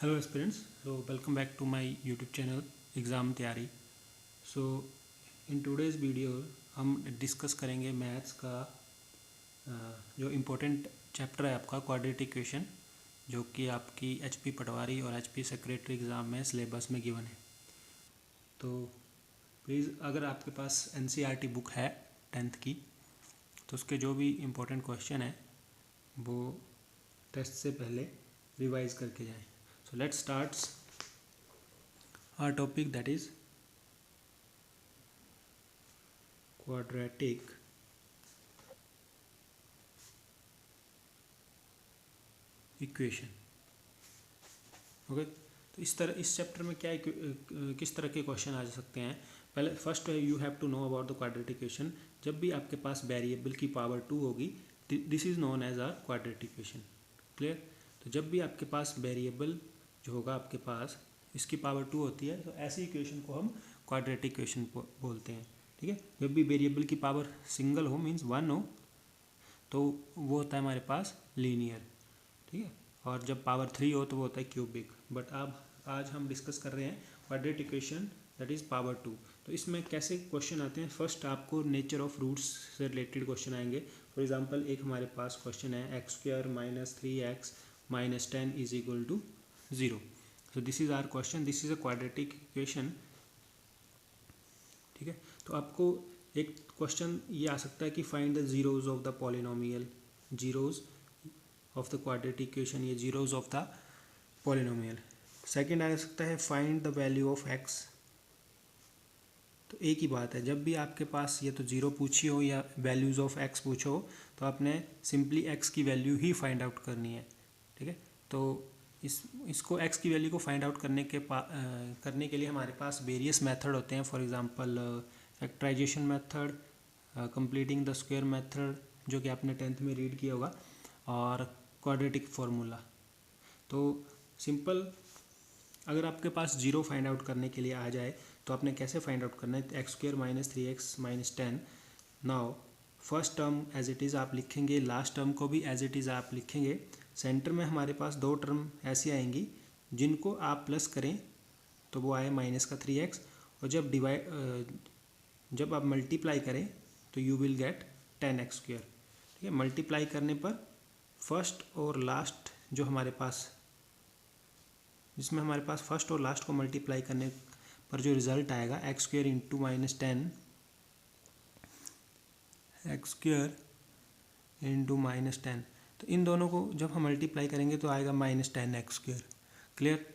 Hello aspirants, welcome back to my YouTube channel exam तैयारी। In today's video हम discuss करेंगे maths का जो इम्पोर्टेंट चैप्टर है आपका क्वाड्रेटिक इक्वेशन, जो कि आपकी एचपी पटवारी और एचपी सेक्रेटरी एग्ज़ाम में सिलेबस में गिवन है। तो प्लीज़ अगर आपके पास एनसीईआरटी बुक है 10th की, तो उसके जो भी इम्पोर्टेंट क्वेश्चन है वो टेस्ट से पहले रिवाइज करके जाएं। So let's start our topic, that is quadratic equation। Okay, तो इस चैप्टर में क्या किस तरह के क्वेश्चन आ सकते हैं। पहले फर्स्ट है, you have to know about the quadratic equation. जब भी आपके पास वेरिएबल की पावर 2 होगी, this is known as are quadratic equation. Clear. तो जब भी आपके पास वेरिएबल जो होगा आपके पास इसकी पावर 2 होती है, तो ऐसी इक्वेशन को हम क्वाड्रेटिक इक्वेशन बोलते हैं। ठीक है। जब भी वेरिएबल की पावर सिंगल हो, मीन्स 1 हो, तो वो होता है हमारे पास लीनियर। ठीक है। और जब पावर 3 हो तो वो होता है क्यूबिक। बट अब आज हम डिस्कस कर रहे हैं quadratic equation that is power 2। तो इसमें कैसे क्वेश्चन आते हैं, फर्स्ट आपको नेचर ऑफ रूट्स से रिलेटेड क्वेश्चन आएंगे। फॉर एग्जांपल एक हमारे पास क्वेश्चन है x² - 3x - 10 = 0। So this is our question, this is a quadratic equation. ठीक है। तो आपको एक क्वेश्चन ये आ सकता है कि find the zeros of the polynomial, zeros of the quadratic equation, ये zeros of the polynomial. Second आ सकता है find the value of x। तो एक ही बात है, जब भी आपके पास ये तो जीरो पूछी हो या वैल्यूज ऑफ x पूछो, तो आपने सिंपली x की वैल्यू ही फाइंड आउट करनी है। ठीक है। तो इसको x की वैल्यू को फाइंड आउट करने के लिए हमारे पास वेरियस मेथड होते हैं। For example factorisation method, completing the square method, जो कि आपने 10th में रीड किया होगा, और क्वाड्रेटिक फार्मूला। तो सिंपल, अगर आपके पास जीरो फाइंड आउट करने के लिए आ जाए तो आपने कैसे फाइंड आउट करना है, x² - 3x - 10। Now first term as it is आप लिखेंगे, लास्ट टर्म को भी एज इट इज़ आप लिखेंगे। सेंटर में हमारे पास दो टर्म ऐसी आएंगी जिनको आप प्लस करें तो वो आए -3x, और जब आप मल्टीप्लाई करें तो यू विल गेट 10x²। ठीक है। मल्टीप्लाई करने पर फर्स्ट और लास्ट जो हमारे पास, जिसमें हमारे पास फर्स्ट और लास्ट को मल्टीप्लाई करने पर जो रिजल्ट आएगा x² × -10, x² × -10, तो इन दोनों को जब हम मल्टीप्लाई करेंगे तो आएगा -10x²। क्लियर।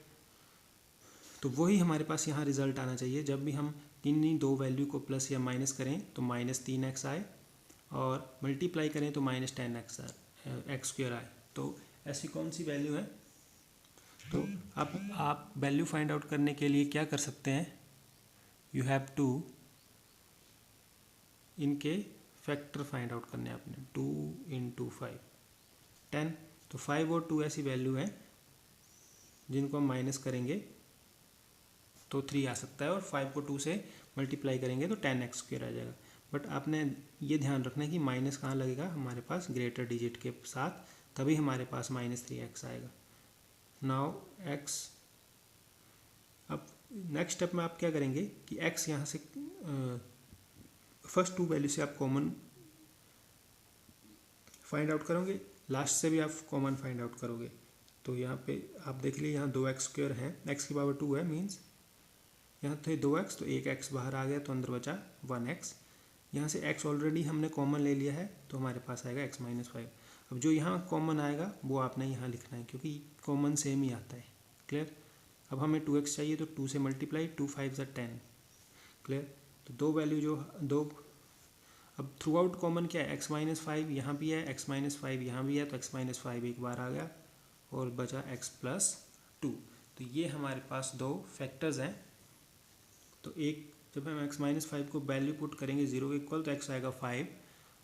तो वही हमारे पास यहाँ रिजल्ट आना चाहिए। जब भी हम इन्हीं दो वैल्यू को प्लस या माइनस करें तो -3x आए, और मल्टीप्लाई करें तो -10x² आए। तो ऐसी कौन सी वैल्यू है। तो आप वैल्यू फाइंड आउट करने के लिए क्या कर सकते हैं, यू हैव टू इनके फैक्टर फाइंड आउट करने हैं आपने। 2 × 5 10। तो 5 और 2 ऐसी वैल्यू है जिनको हम माइनस करेंगे तो 3 आ सकता है, और 5 को 2 से मल्टीप्लाई करेंगे तो 10x² आ जाएगा। बट आपने ये ध्यान रखना है कि माइनस कहाँ लगेगा, हमारे पास ग्रेटर डिजिट के साथ, तभी हमारे पास -3x आएगा। नाउ x, अब नेक्स्ट स्टेप में आप क्या करेंगे कि x यहाँ से फर्स्ट टू वैल्यू से आप कॉमन फाइंड आउट करोगे, लास्ट से भी आप कॉमन फाइंड आउट करोगे। तो यहाँ पे आप देख लीजिए, यहाँ 2x² है, x की पावर 2 है, मीन्स यहाँ थे 2x, तो एक x बाहर आ गया तो अंदर बचा 1x। यहाँ से x ऑलरेडी हमने कॉमन ले लिया है, तो हमारे पास आएगा x - 5। अब जो यहाँ कॉमन आएगा वो आपने यहाँ लिखना है, क्योंकि कॉमन सेम ही आता है। क्लियर। अब हमें 2x चाहिए, तो 2 से मल्टीप्लाई, 2 × 5 = 10। क्लियर। तो दो वैल्यू जो दो, अब थ्रू आउट कॉमन क्या है, x - 5 यहाँ भी है, x - 5 यहाँ भी है, तो x - 5 एक बार आ गया और बचा x + 2। तो ये हमारे पास दो फैक्टर्स हैं। तो एक, जब हम x - 5 को वैल्यू पुट करेंगे 0 के इक्वल, तो x आएगा 5,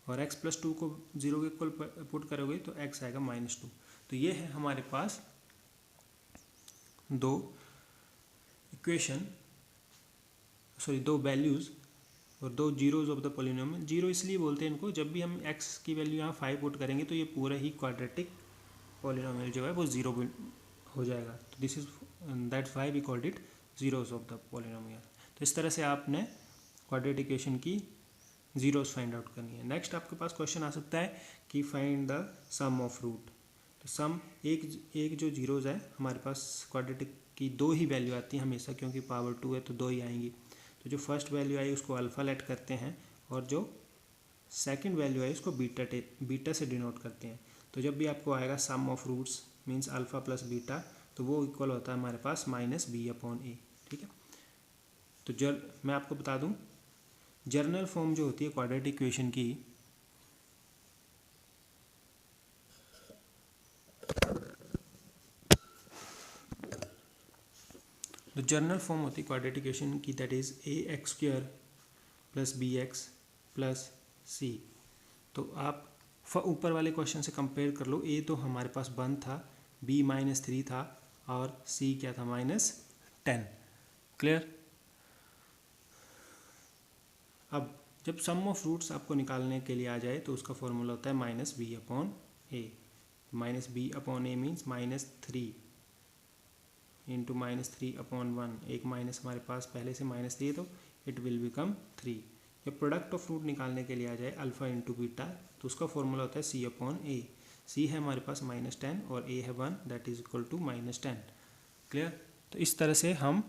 और x + 2 को 0 के इक्वल पुट करोगे तो x आएगा -2। तो ये है हमारे पास दो इक्वेशन, दो वैल्यूज़ और दो zeros of the polynomial. Zero इसलिए बोलते हैं इनको, जब भी हम x की वैल्यू यहाँ 5 पुट करेंगे तो ये पूरा ही क्वाड्रेटिक पॉलिनोमियल जो है वो 0 हो जाएगा। तो this is that's why we called it zeros of the polynomial. तो इस तरह से आपने क्वाड्रेटिक इक्वेशन की जीरोस फाइंड आउट करनी है। नेक्स्ट आपके पास क्वेश्चन आ सकता है कि find the sum of root. तो सम एक जो जीरोज़ है हमारे पास क्वाड्रेटिक की दो ही वैल्यू आती है हमेशा, क्योंकि पावर 2 है तो दो ही आएंगी। तो जो फर्स्ट वैल्यू आई उसको अल्फ़ा लेट करते हैं और जो सेकंड वैल्यू आई उसको बीटा से डिनोट करते हैं। तो जब भी आपको आएगा sum of roots means alpha plus beta, तो वो इक्वल होता है हमारे पास -b/a। ठीक है। तो मैं आपको बता दूं, जर्नल फॉर्म जो होती है क्वाड्रेटिक इक्वेशन की, तो जर्नल फॉर्म होती है क्वाड्रेटिक इक्वेशन की, that is ax² + bx + c। तो आप ऊपर वाले क्वेश्चन से कंपेयर कर लो। a तो हमारे पास 1 था, b -3 था और c क्या था -10। क्लियर। अब जब सम ऑफ रूट्स आपको निकालने के लिए आ जाए तो उसका फॉर्मूला होता है -b/a। -b/a means -3 into -3/1। एक माइनस हमारे पास पहले से -3 है तो इट विल बिकम 3। जब प्रोडक्ट ऑफ रूट निकालने के लिए आ जाए अल्फ़ा इंटू बीटा, तो उसका फॉर्मूला होता है c/a। c है हमारे पास -10 और a है 1, that is equal to -10। Clear. तो इस तरह से हम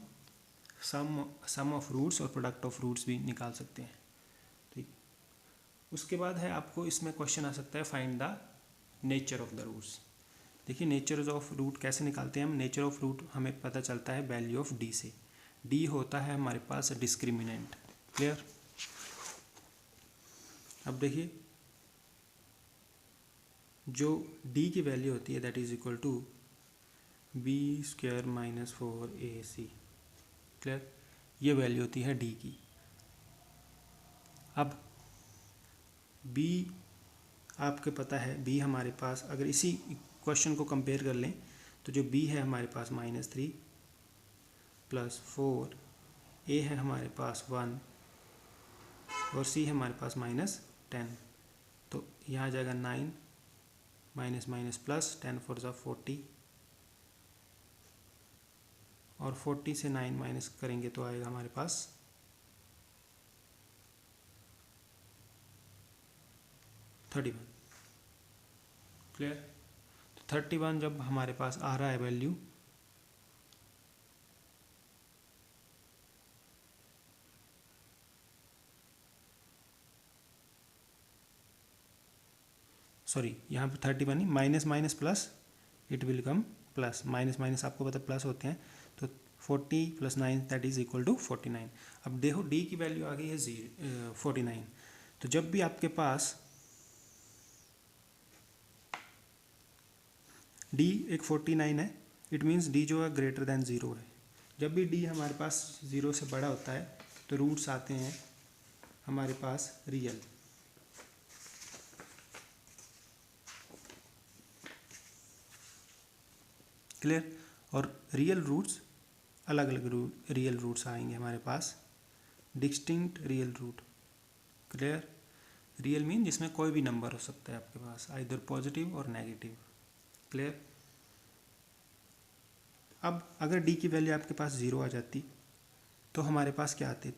सम ऑफ रूट्स और प्रोडक्ट ऑफ रूट्स भी निकाल सकते हैं। ठीक। उसके बाद है आपको इसमें क्वेश्चन आ सकता है find the nature of the roots. देखिए नेचर ऑफ रूट कैसे निकालते हैं हम। नेचर ऑफ रूट हमें पता चलता है वैल्यू ऑफ डी से। डी होता है हमारे पास डिस्क्रिमिनेंट। क्लियर। अब देखिए जो डी की वैल्यू होती है that is equal to b² - 4ac। Clear. ये वैल्यू होती है डी की। अब b आपके पता है, b हमारे पास अगर इसी क्वेश्चन को कंपेयर कर लें तो जो b है हमारे पास -3 + 4, a है हमारे पास 1 और c है हमारे पास -10। तो यहाँ आ जाएगा 9 माइनस प्लस 10 4 ज़ा 40 और 40 से 9 माइनस करेंगे तो आएगा हमारे पास 31। क्लियर। तो 31 जब हमारे पास आ रहा है वैल्यू, सॉरी यहाँ पे 31 नहीं, minus minus plus it will come plus. Minus minus आपको पता प्लस होते हैं। तो 40 + 9 दैट इज इक्वल टू 49। अब देखो डी की वैल्यू आ गई है 49। तो जब भी आपके पास डी एक 49 है, इट मीन्स डी जो है ग्रेटर देन 0 है। जब भी डी हमारे पास 0 से बड़ा होता है तो रूट्स आते हैं हमारे पास रियल। क्लियर। और रियल रूट्स अलग अलग रियल रूट्स आएंगे हमारे पास, distinct real root. Clear. Real mean जिसमें कोई भी नंबर हो सकता है आपके पास, आइदर पॉजिटिव और नेगेटिव। क्लियर। अब अगर डी की वैल्यू आपके पास 0 आ जाती तो हमारे पास क्या आते,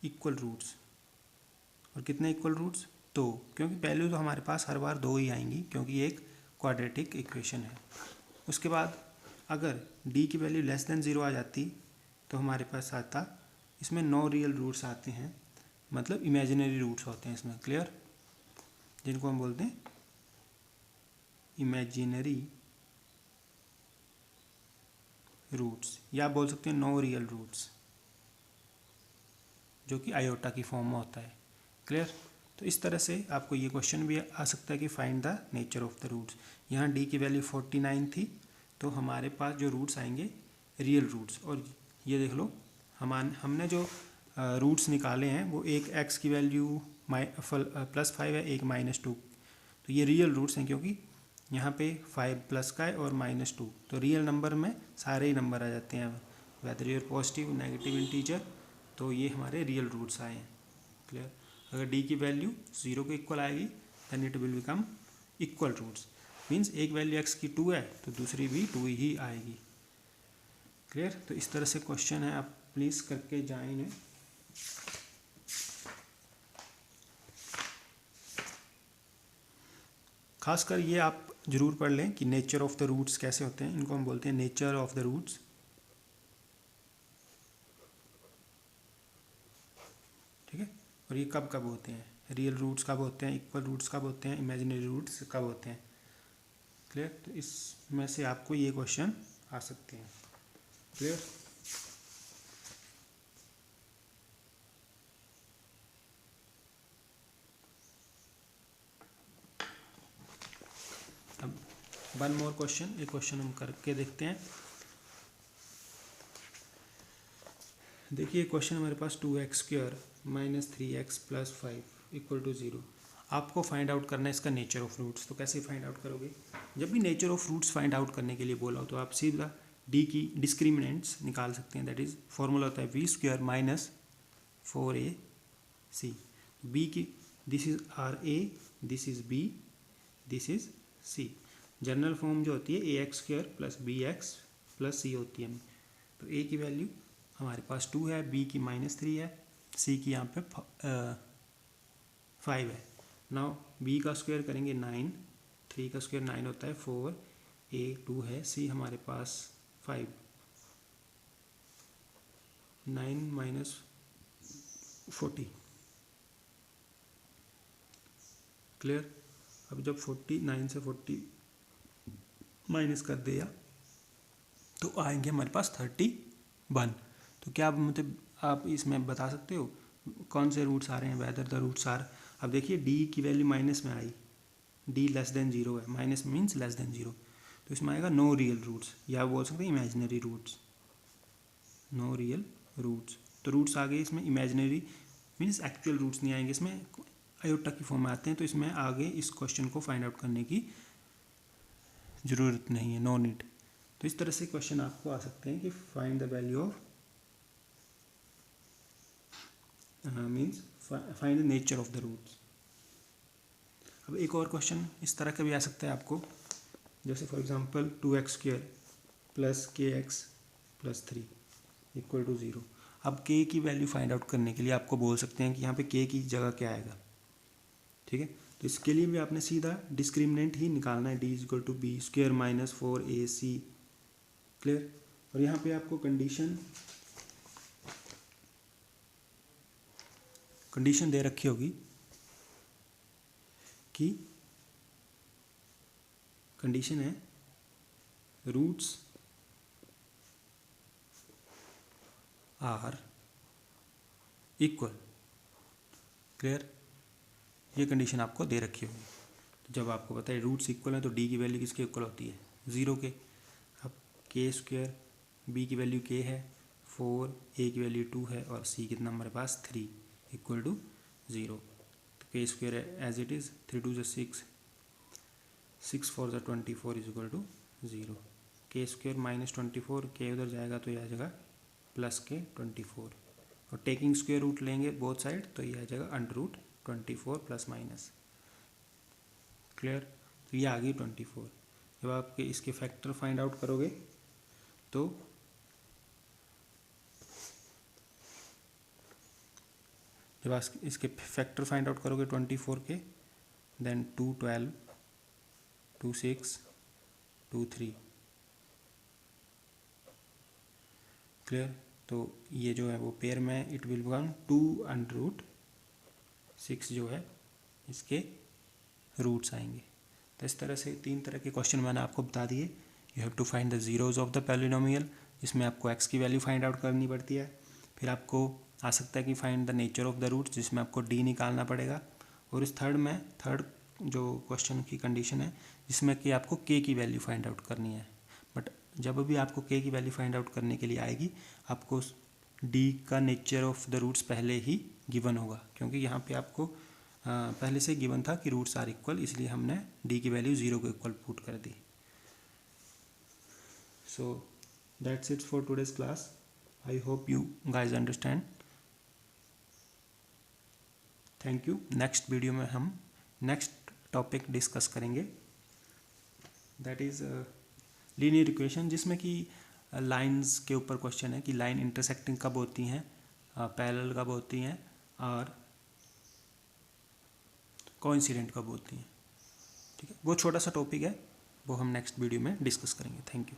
इक्वल रूट्स। और कितने इक्वल रूट्स, 2, क्योंकि वैल्यू तो हमारे पास हर बार 2 ही आएंगी क्योंकि ये एक क्वाड्रेटिक इक्वेशन है। उसके बाद अगर डी की वैल्यू लेस देन 0 आ जाती तो हमारे पास आता, इसमें नो रियल रूट्स आते हैं, मतलब इमेजिनरी रूट्स होते हैं इसमें। क्लियर। जिनको हम बोलते हैं इमेजिनरी रूट्स, या बोल सकते हैं नो रियल रूट्स, जो कि आयोटा की फॉर्म में होता है। क्लियर। तो इस तरह से आपको ये क्वेश्चन भी आ सकता है कि find the nature of the roots. यहाँ डी की वैल्यू 49 थी तो हमारे पास जो रूट्स आएंगे रियल रूट्स। और ये देख लो हमने जो रूट्स निकाले हैं वो एक एक्स की वैल्यू +5 है, एक -2। तो ये रियल रूट्स हैं क्योंकि यहाँ पे 5 प्लस का है और -2। तो रियल नंबर में सारे ही नंबर आ जाते हैं, whether your positive negative integer. तो ये हमारे रियल रूट्स आए हैं। क्लियर। अगर डी की वैल्यू 0 के इक्वल आएगी then it will become equal roots. Means एक वैल्यू एक्स की 2 है तो दूसरी भी 2 ही आएगी। क्लियर। तो इस तरह से क्वेश्चन है, आप प्लीज़ करके जाएं इन्हें। खासकर ये आप जरूर पढ़ लें कि नेचर ऑफ द रूट्स कैसे होते हैं, इनको हम बोलते हैं नेचर ऑफ द रूट्स। ठीक है, और ये कब कब होते हैं, रियल रूट्स कब होते हैं, इक्वल रूट्स कब होते हैं, इमेजिनरी रूट्स कब होते हैं। क्लियर। तो इसमें से आपको ये क्वेश्चन आ सकते हैं। क्लियर। अब वन मोर क्वेश्चन, एक क्वेश्चन हम करके देखते हैं। देखिए क्वेश्चन हमारे पास 2x² - 3x + 5 = 0। आपको फाइंड आउट करना है इसका नेचर ऑफ रूट्स। तो कैसे फाइंड आउट करोगे, जब भी nature of roots find out करने के लिए बोला हो तो आप सीधा डी की डिस्क्रिमिनेंट्स निकाल सकते हैं। दैट इज फॉर्मूला होता है v² - 4ac। बी की this is RA, this is B, this is C। General form जो होती है ax² + bx + c होती है। तो a की वैल्यू हमारे पास 2 है, b की -3 है, c की यहाँ पे 5 है। नाउ b का स्क्वायर करेंगे 9, 3 का स्क्वायर 9 होता है 4, a 2 है, c हमारे पास 5, 9 - 40। क्लियर। अब जब 49 से 40 माइनस कर दिया तो आएंगे हमारे पास 31। तो क्या आप मतलब आप इसमें बता सकते हो कौन से रूट्स आ रहे हैं, वेदर द रूट्स आर। अब देखिए डी की वैल्यू माइनस में आई, डी <0 है, माइनस मीन्स <0। तो इसमें आएगा नो रियल रूट्स, या बोल सकते हैं imaginary roots, no real roots. तो रूट्स आ गए इसमें, इमेजिनरी मीन्स एक्चुअल रूट्स नहीं आएंगे इसमें, आयोटा की फॉर्म में आते हैं। तो इसमें आगे इस क्वेश्चन को फाइंड आउट करने की ज़रूरत नहीं है, नो नीड। तो इस तरह से क्वेश्चन आपको आ सकते हैं कि find the value of means find the nature of the roots. अब एक और क्वेश्चन इस तरह का भी आ सकता है आपको, जैसे फॉर एग्जांपल 2x² + kx + 3 = 0। अब k की वैल्यू फाइंड आउट करने के लिए आपको बोल सकते हैं कि यहाँ पे k की जगह क्या आएगा। ठीक है, तो इसके लिए भी आपने सीधा डिस्क्रिमिनेंट ही निकालना है, d = b² - 4ac। क्लियर। और यहाँ पे आपको कंडीशन दे रखी होगी कि कंडीशन है रूट्स आर इक्वल। क्लियर, ये कंडीशन आपको दे रखी होगी। तो जब आपको पता है रूट्स इक्वल है तो डी की वैल्यू किसके इक्वल होती है, 0 के। अब k², b की वैल्यू k है 4, a की वैल्यू 2 है और c कितना हमारे पास 3 = 0। तो k² as it is, 3 2 6, 6 4 24 = 0। k² - 24, k उधर जाएगा तो ये आ जाएगा +k24, और टेकिंग स्क्वायर रूट लेंगे बोथ साइड तो ये आ जाएगा √24 ±। क्लियर। तो ये आ गई 24। जब आप इसके फैक्टर फाइंड आउट करोगे तो जब आप इसके फैक्टर फाइंड आउट करोगे 24 के, देन 2 12, 2 6, 2 3। क्लियर। तो ये जो है वो पेयर में इट विल बिकम 2 √6 जो है इसके रूट्स आएंगे। तो इस तरह से 3 तरह के क्वेश्चन मैंने आपको बता दिए। You have to find the zeros of the polynomial, जिसमें आपको एक्स की वैल्यू फाइंड आउट करनी पड़ती है। फिर आपको आ सकता है कि find the nature of the roots, जिसमें आपको डी निकालना पड़ेगा। और इस थर्ड जो क्वेश्चन की कंडीशन है जिसमें कि आपको के की वैल्यू फाइंड आउट करनी है। बट जब भी आपको के की वैल्यू फाइंड आउट करने के लिए आएगी, आपको डी का नेचर ऑफ द रूट्स पहले ही गिवन होगा, क्योंकि यहाँ पे आपको पहले से गिवन था कि रूट्स आर इक्वल, इसलिए हमने डी की वैल्यू 0 को इक्वल पुट कर दी। So that's it for today's class. I hope you guys understand. Thank you. Next video में हम नेक्स्ट टॉपिक डिस्कस करेंगे, दैट इज़ लीनियर इक्वेशन, जिसमें कि लाइंस के ऊपर क्वेश्चन है कि लाइन इंटरसेक्टिंग कब होती हैं, पैरेलल कब होती हैं और कोइंसिडेंट कब होती हैं। ठीक है, वो छोटा सा टॉपिक है, वो हम नेक्स्ट वीडियो में डिस्कस करेंगे। Thank you.